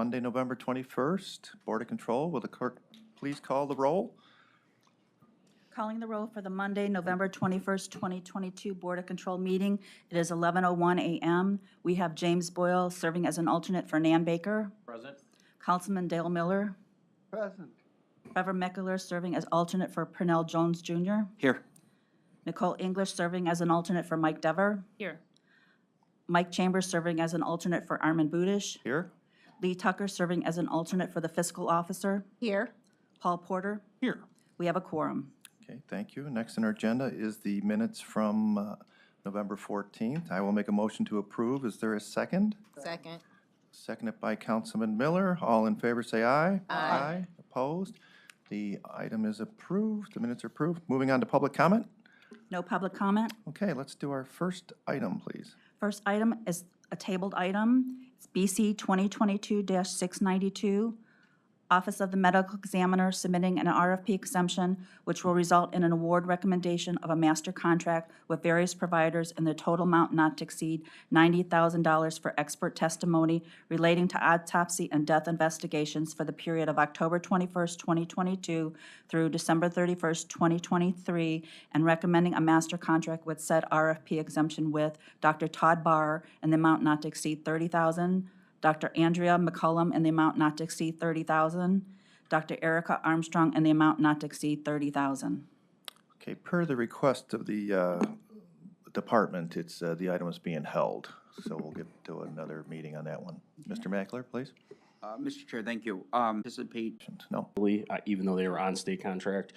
Monday, November 21st. Board of Control, will the clerk please call the roll? Calling the roll for the Monday, November 21st, 2022 Board of Control meeting. It is 11:01 a.m. We have James Boyle serving as an alternate for Nan Baker. Present. Councilman Dale Miller. Present. Trevor Meckler serving as alternate for Pernell Jones Jr. Here. Nicole English serving as an alternate for Mike Dever. Here. Mike Chambers serving as an alternate for Armin Budish. Here. Lee Tucker serving as an alternate for the fiscal officer. Here. Paul Porter. Here. We have a quorum. Okay, thank you. Next on our agenda is the minutes from November 14th. I will make a motion to approve. Is there a second? Second. Seconded by Councilman Miller. All in favor, say aye. Aye. Opposed? The item is approved. The minutes are approved. Moving on to public comment. No public comment. Okay, let's do our first item, please. First item is a tabled item. It's BC 2022-692. Office of the Medical Examiner submitting an RFP exemption, which will result in an award recommendation of a master contract with various providers in the total amount not to exceed $90,000 for expert testimony relating to autopsy and death investigations for the period of October 21st, 2022 through December 31st, 2023, and recommending a master contract with said RFP exemption with Dr. Todd Barr in the amount not to exceed $30,000, Dr. Andrea McCullum in the amount not to exceed $30,000, Dr. Erica Armstrong in the amount not to exceed $30,000. Okay, per the request of the department, it's, the item is being held. So we'll get to another meeting on that one. Mr. Mackler, please. Mr. Chair, thank you. Anticipate. No. Even though they were on state contract.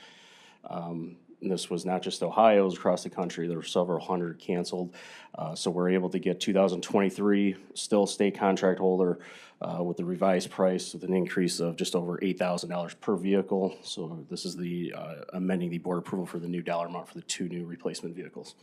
And this was not just Ohio, it was across the country. There were several hundred canceled. So we're able to get 2023 still state contract holder with the revised price with an increase of just over $8,000 per vehicle. So this is the amending the board approval for the new dollar amount for the 2 new replacement vehicles.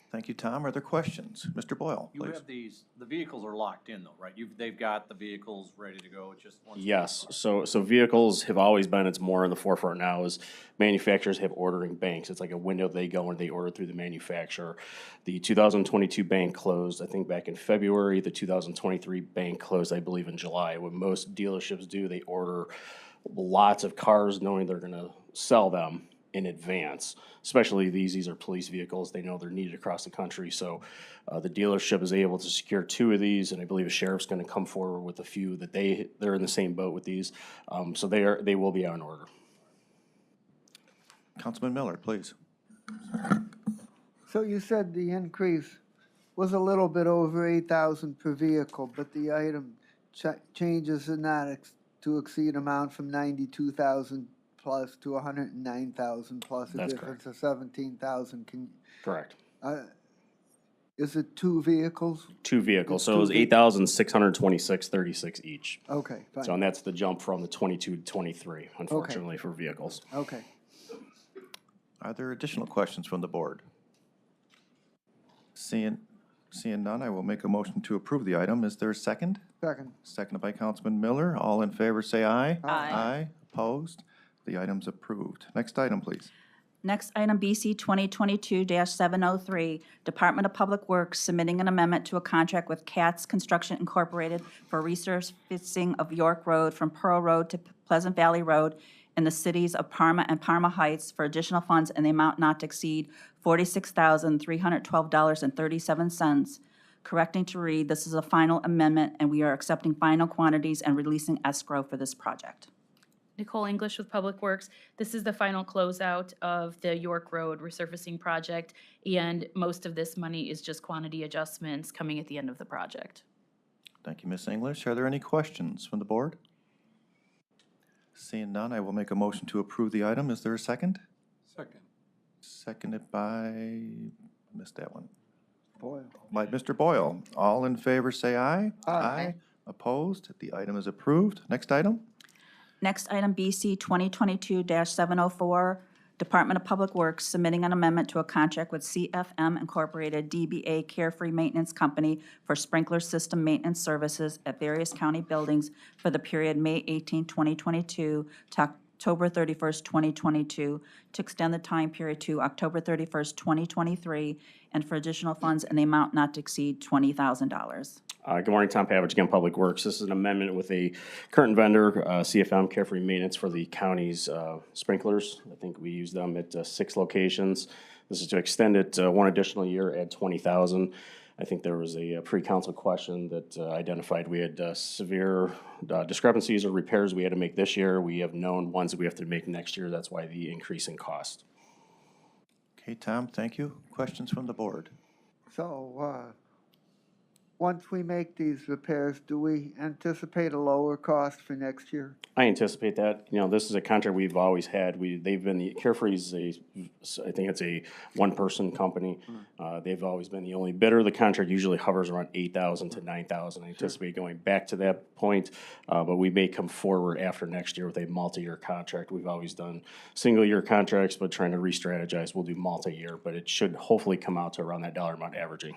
Thank you, Tom. Are there questions? Mr. Boyle, You please. have these, the vehicles are locked in though, right? They've got the vehicles ready to go, it's just once. Yes, so vehicles have always been, it's more in the forefront now, is manufacturers have ordering banks. It's like a window they go and they order through the manufacturer. The 2022 bank closed, I think, back in February. The 2023 bank closed, I believe, in July. What most dealerships do, they order lots of cars knowing they're gonna sell them in advance, especially these are police vehicles. They know they're needed across the country. So the dealership is able to secure 2 of these, and I believe a sheriff's going to come forward with a few that they're in the same boat with these. So they will be on order. Councilman Miller, please. So you said the increase was a little bit over 8,000 per vehicle, but the item changes in not to exceed amount from 92,000 plus to 109,000 plus a That's difference of 17,000. Correct. Is it 2 vehicles? 2 vehicles, It's so it was 2 $8,626.36 each. Okay, So, fine. and that's the jump from the 22 to 23, unfortunately, for vehicles. Okay. Are there additional questions from the board? Seeing none, I will make a motion to approve the item. Is there a second? Second. Seconded by Councilman Miller. All in favor, say aye. Aye. Aye. Opposed? The item's approved. Next item, please. Next item, BC 2022-703, Department of Public Works submitting an amendment to a contract with Katz Construction Incorporated for resurfacing of York Road from Pearl Road to Pleasant Valley Road in the cities of Parma and Parma Heights for additional funds in the amount not to exceed $46,312.37. Correcting to read, this is a final amendment, and we are accepting final quantities and releasing escrow for this project. Nicole English with Public Works. This is the final closeout of the York Road resurfacing project, and most of this money is just quantity adjustments coming at the end of the project. Thank you, Ms. English. Are there any questions from the board? Seeing none, I will make a motion to approve the item. Is there a second? Second. Seconded by, missed that one, Boyle. by Mr. Boyle. All in favor, say aye. Aye. Opposed? The item is approved. Next item? Next item, BC 2022-704, Department of Public Works submitting an amendment to a contract with CFM Incorporated DBA Carefree Maintenance Company for sprinkler system maintenance services at various county buildings for the period May 18, 2022 to October 31st, 2022, to extend the time period to October 31st, 2023, and for additional funds in the amount not to exceed $20,000. Good morning, Tom Pavich, again, Public Works. This is an amendment with a current vendor, CFM Carefree Maintenance, for the county's sprinklers. I think we use them at 6 locations. This is to extend it 1 additional year, add 20,000. I think there was a pre-council question that identified we had severe discrepancies or repairs we had to make this year. We have known ones that we have to make next year. That's why the increase in cost. Okay, Tom, thank you. Questions from the board? So, once we make these repairs, do we anticipate a lower cost for next year? I anticipate that. You know, this is a contract we've always had. They've been, Carefree's I think it's a one-person company. They've always been the only bidder. The contract usually hovers around 8,000 to 9,000. I anticipate going back to that point, but we may come forward after next year with a multi-year contract. We've always done single-year contracts, but trying to re-strategize, we'll do multi-year, but it should hopefully come out to around that dollar amount averaging.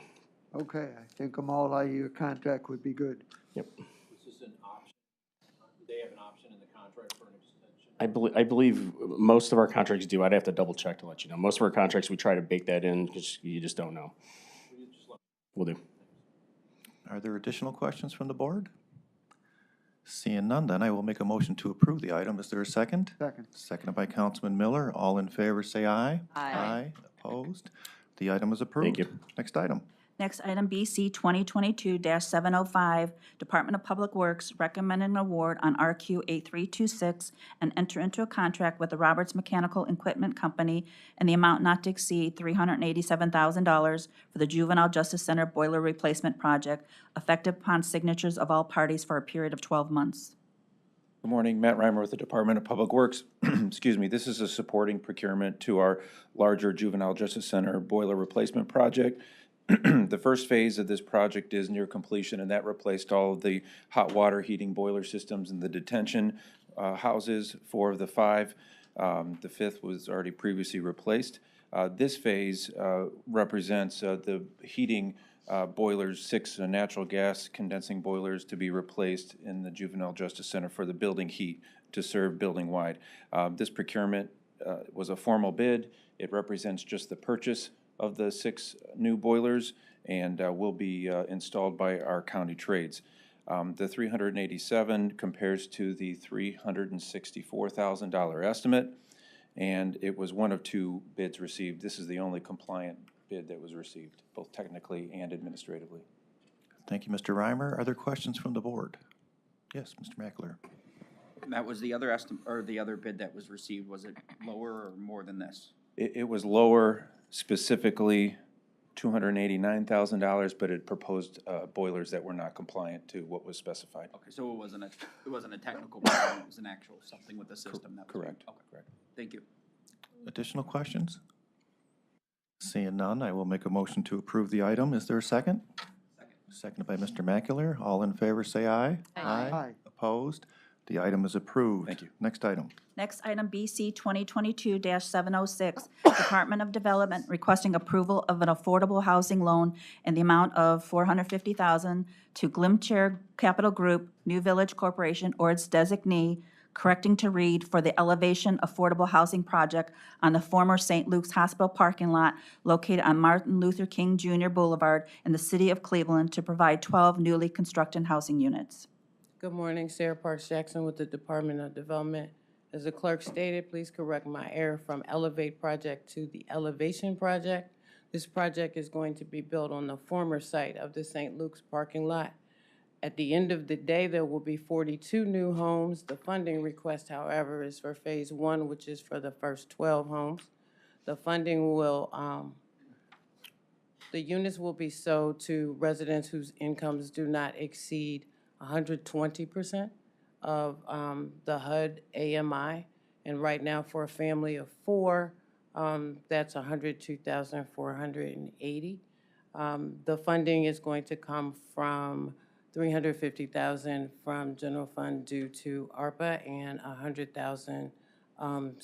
Okay, I think a multi-year contract would be good. Yep. Is this an option? Do they have an option in the contract for an extension? I believe most of our contracts do. I'd have to double check to let you know. Most of our contracts, we try to bake that in because you just don't know. Will do. Are there additional questions from the board? Seeing none, then I will make a motion to approve the item. Is there a second? Second. Seconded by Councilman Miller. All in favor, say aye. Aye. Opposed? The item is approved. Thank you. Next item. Next item, BC 2022-705, Department of Public Works recommending an award on RQ 8326 and enter into a contract with the Roberts Mechanical Equipment Company in the amount not to exceed $387,000 for the Juvenile Justice Center boiler replacement project, effective upon signatures of all parties for a period of 12 months. Good morning, Matt Reimer with the Department of Public Works. Excuse me, this is a supporting procurement to our larger Juvenile Justice Center boiler replacement project. The first phase of this project is near completion, and that replaced all of the hot water heating boiler systems in the detention houses, 4 of the 5. The 5th was already previously replaced. This phase represents the heating boilers, 6 natural gas condensing boilers to be replaced in the Juvenile Justice Center for the building heat to serve building-wide. This procurement was a formal bid. It represents just the purchase of the 6 new boilers and will be installed by our county trades. The $387 compares to the $364,000 estimate, and it was one of 2 bids received. This is the only compliant bid that was received, both technically and administratively. Thank you, Mr. Reimer. Are there questions from the board? Yes, Mr. Mackler. That was the other estimate, or the other bid that was received. Was it lower or more than this? It was lower, specifically $289,000, but it proposed boilers that were not compliant to what was specified. Okay, so it wasn't a technical problem, it was an actual something with the system that was. Correct. Okay, Correct. thank you. Additional questions? Seeing none, I will make a motion to approve the item. Is there a second? Seconded by Mr. Mackler. All in favor, say aye. Aye. Opposed? The item is approved. Thank you. Next item. Next item, BC 2022-706, Department of Development requesting approval of an affordable housing loan in the amount of $450,000 to Glimcher Capital Group, New Village Corporation, or its designee, correcting to read, for the Elevation Affordable Housing Project on the former St. Luke's Hospital parking lot located on Martin Luther King Jr. Boulevard in the city of Cleveland to provide 12 newly constructed housing units. Good morning, Sarah Parks Jackson with the Department of Development. As the clerk stated, please correct my error from Elevate Project to the Elevation Project. This project is going to be built on the former site of the St. Luke's parking lot. At the end of the day, there will be 42 new homes. The funding request, however, is for Phase 1, which is for the first 12 homes. The funding will, the units will be sold to residents whose incomes do not exceed 120% of the HUD AMI. And right now, for a family of 4, that's $102,480. The funding is going to come from $350,000 from general fund due to ARPA and $100,000